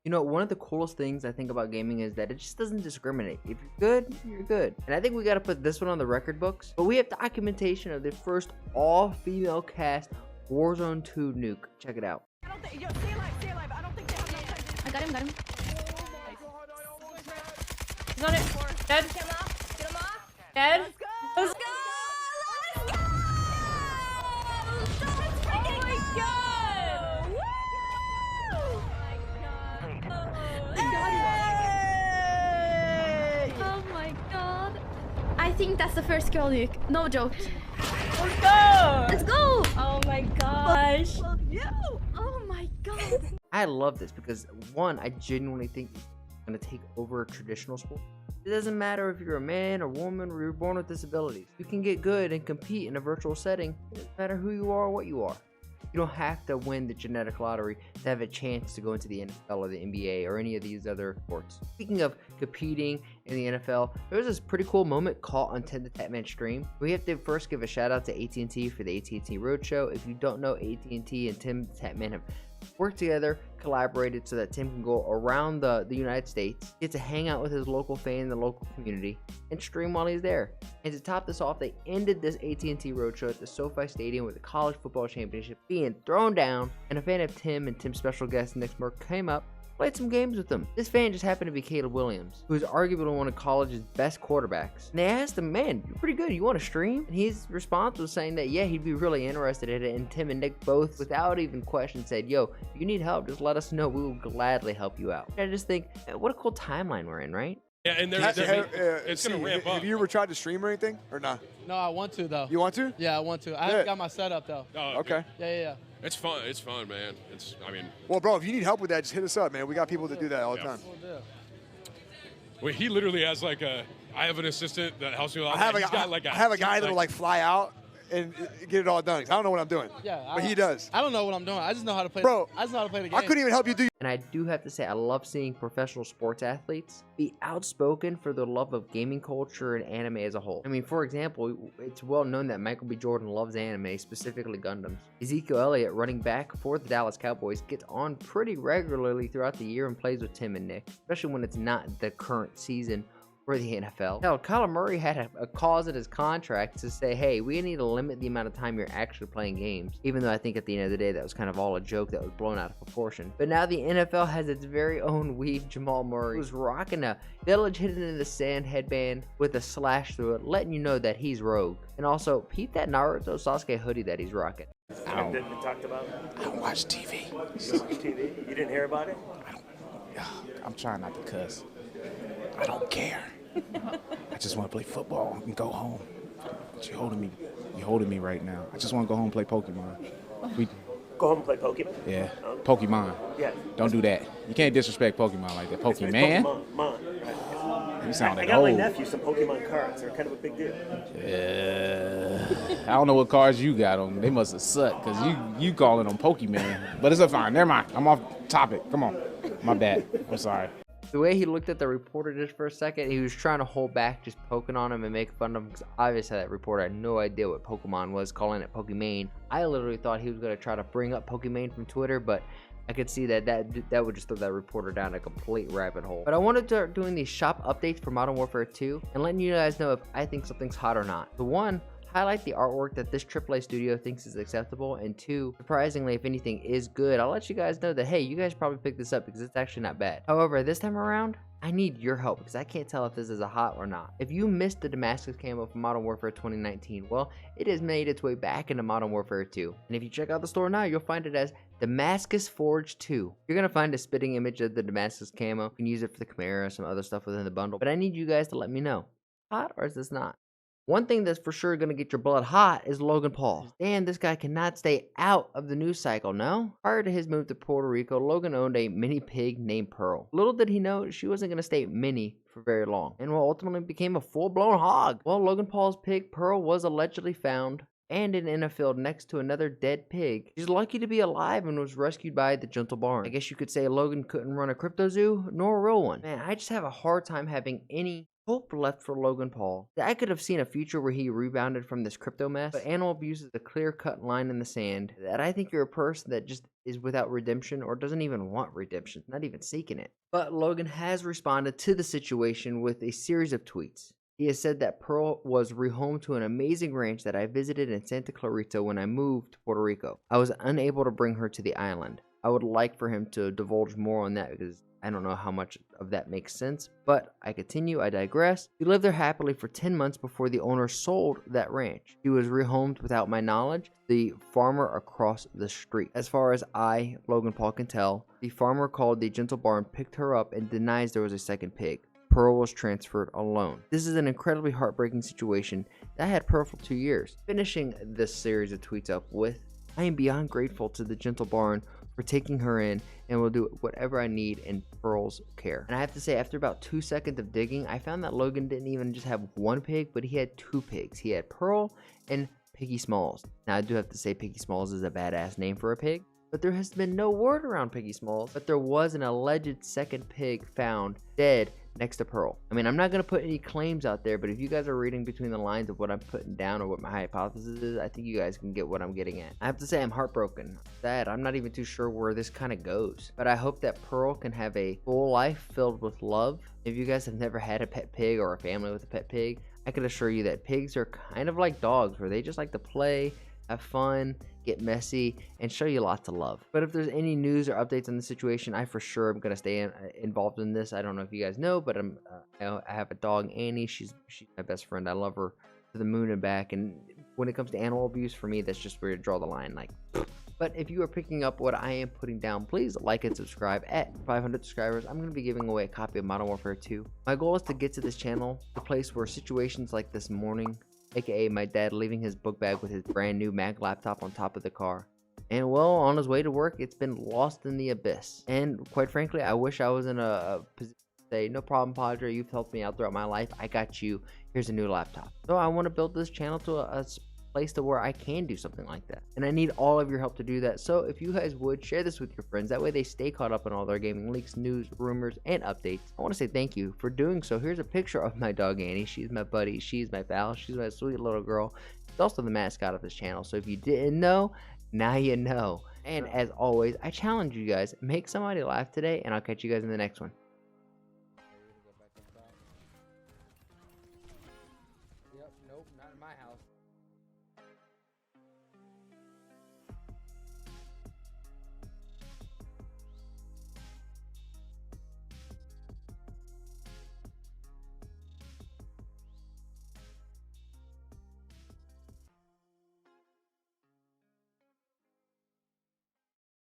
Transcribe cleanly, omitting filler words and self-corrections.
You know, one of the coolest things I think about gaming is that it just doesn't discriminate. If you're good, you're good. And I think we got to put this one on the record books. But we have documentation of the first all-female cast Warzone 2 nuke. Check it out. I don't think, yo, stay alive. I don't think they have enough time. I got him. He's on it. Dead. Get him off. Dead. Let's go. Let's go. Let's go. Oh my god. Woo. Oh my god. I think that's the first girl nuke. No joke. Let's go. Let's go. Oh my gosh. Oh my god. I love this because, one, I genuinely think it's going to take over traditional sport. It doesn't matter if you're a man or woman or you're born with disabilities. You can get good and compete in a virtual setting. It doesn't matter who you are or what you are. You don't have to win the genetic lottery to have a chance to go into the NFL or the NBA or any of these other sports. Speaking of competing in the NFL, there was this pretty cool moment caught on Tim the Tatman stream. We have to first give a shout out to AT&T for the AT&T Roadshow. If you don't know, AT&T and Tim the Tatman have worked together, collaborated so that Tim can go around the United States, get to hang out with his local fan in the local community, and stream while he's there. And to top this off, they ended this AT&T Roadshow at the SoFi Stadium with the college football championship being thrown down, and a fan of Tim and Tim's special guest Nick Merck came up, played some games with him. This fan just happened to be Jamal Williams, who is arguably one of college's best quarterbacks. And they asked him, man, you're pretty good, you want to stream? And his response was saying that, yeah, he'd be really interested in it. And Tim and Nick both, without even question, said, yo, if you need help, just let us know. We will gladly help you out. I just think, what a cool timeline we're in, right? Yeah, and it's going to ramp up. Have you ever tried to stream or anything, or not? No, I want to, though. You want to? Yeah, I want to. I haven't got my setup, though. Okay. Yeah. It's fun. It's fun, man. Well, bro, if you need help with that, just hit us up, man. We got people that do that all the time. Well, he literally has like I have an assistant that helps me a lot. I have a guy that'll like fly out and get it all done. I don't know what I'm doing. Yeah, but he does. I don't know what I'm doing. I just know how to play. Bro, I just know how to play the game. I couldn't even help you do. And I do have to say, I love seeing professional sports athletes be outspoken for their love of gaming culture and anime as a whole. I mean, for example, it's well known that Michael B. Jordan loves anime, specifically Gundams. Ezekiel Elliott, running back for the Dallas Cowboys, gets on pretty regularly throughout the year and plays with Tim and Nick, especially when it's not the current season for the NFL. Now, Kyler Murray had a clause in his contract to say, hey, we need to limit the amount of time you're actually playing games, even though I think at the end of the day that was kind of all a joke that was blown out of proportion. But now the NFL has its very own weeb, Jamal Murray, who's rocking a village hidden in the sand headband with a slash through it, letting you know that he's rogue. And also, peep that Naruto Sasuke hoodie that he's rocking. I don't watch TV. You don't watch TV? You didn't hear about it? I'm trying not to cuss. I don't care. I just want to play football and go home. But you're holding me right now. I just want to go home and play Pokemon. Go home and play Pokemon? Yeah, Pokemon. Yeah. Don't do that. You can't disrespect Pokemon like that. Pokemon? Pokemon. You sound like I got my old. nephew some Pokemon cards. They're kind of a big deal. I don't know what cards you got on. They must have sucked because you calling them Pokemon. But it's fine. Never mind. I'm off topic. Come on. My bad. I'm sorry. The way he looked at the reporter just for a second, he was trying to hold back, just poking on him and making fun of him, because obviously that reporter had no idea what Pokemon was, calling it Pokemon. I literally thought he was going to try to bring up Pokemon from Twitter, but I could see that would just throw that reporter down a complete rabbit hole. But I wanted to start doing these shop updates for Modern Warfare 2 and letting you guys know if I think something's hot or not. The one, highlight the artwork that this AAA studio thinks is acceptable, and two, surprisingly, if anything is good, I'll let you guys know that, hey, you guys probably picked this up because it's actually not bad. However, this time around, I need your help because I can't tell if this is a hot or not. If you missed the Damascus camo from Modern Warfare 2019, well, it has made its way back into Modern Warfare 2. And if you check out the store now, you'll find it as Damascus Forge 2. You're going to find a spitting image of the Damascus camo. You can use it for the Chimera, some other stuff within the bundle. But I need you guys to let me know, hot or is this not? One thing that's for sure going to get your blood hot is Logan Paul. Damn, this guy cannot stay out of the news cycle, no? Prior to his move to Puerto Rico, Logan owned a mini pig named Pearl. Little did he know she wasn't going to stay mini for very long, and ultimately became a full-blown hog. Well, Logan Paul's pig, Pearl, was allegedly found and in a field next to another dead pig. She's lucky to be alive and was rescued by the Gentle Barn. I guess you could say Logan couldn't run a crypto zoo, nor a real one. Man, I just have a hard time having any Hope left for Logan Paul. I could have seen a future where he rebounded from this crypto mess, but animal abuse is a clear-cut line in the sand that I think you're a person that just is without redemption or doesn't even want redemption, not even seeking it. But Logan has responded to the situation with a series of tweets. He has said that Pearl was rehomed to an amazing ranch that I visited in Santa Clarita when I moved to Puerto Rico. I was unable to bring her to the island. I would like for him to divulge more on that because I don't know how much of that makes sense, but I digress. He lived there happily for 10 months before the owner sold that ranch. He was rehomed without my knowledge, the farmer across the street. As far as I, Logan Paul, can tell, the farmer called the Gentle Barn, picked her up, and denies there was a second pig. Pearl was transferred alone. This is an incredibly heartbreaking situation that had Pearl for 2 years. Finishing this series of tweets up with, I am beyond grateful to the Gentle Barn for taking her in and will do whatever I need in Pearl's care. And I have to say, after about 2 seconds of digging, I found that Logan didn't even just have one pig, but he had 2 pigs. He had Pearl and Piggy Smalls. Now I do have to say Piggy Smalls is a badass name for a pig, but there has been no word around Piggy Smalls, but there was an alleged second pig found dead next to Pearl. I mean, I'm not going to put any claims out there, but if you guys are reading between the lines of what I'm putting down or what my hypothesis is, I think you guys can get what I'm getting at. I have to say I'm heartbroken. Sad. I'm not even too sure where this kind of goes, but I hope that Pearl can have a full life filled with love. If you guys have never had a pet pig or a family with a pet pig, I can assure you that pigs are kind of like dogs, where they just like to play, have fun, get messy, and show you lots of love. But if there's any news or updates on the situation, I for sure am going to stay involved in this. I don't know if you guys know, but I have a dog, Annie. She's my best friend. I love her to the moon and back. And when it comes to animal abuse, for me, that's just where you draw the line. Like, but if you are picking up what I am putting down, please like and subscribe. At 500 subscribers, I'm going to be giving away a copy of Modern Warfare 2. My goal is to get to this channel, the place where situations like this morning, aka my dad leaving his book bag with his brand new Mac laptop on top of the car, and well, on his way to work, it's been lost in the abyss. And quite frankly, I wish I was in a position to say, no problem, Padre, you've helped me out throughout my life, I got you, here's a new laptop. So I want to build this channel to a place to where I can do something like that, and I need all of your help to do that. So if you guys would share this with your friends, that way they stay caught up on all their gaming leaks, news, rumors, and updates. I want to say thank you for doing so. Here's a picture of my dog Annie. She's my buddy, she's my pal, she's my sweet little girl. She's also the mascot of this channel, so if you didn't know, now you know. And as always, I challenge you guys, make somebody laugh today, and I'll catch you guys in the next one.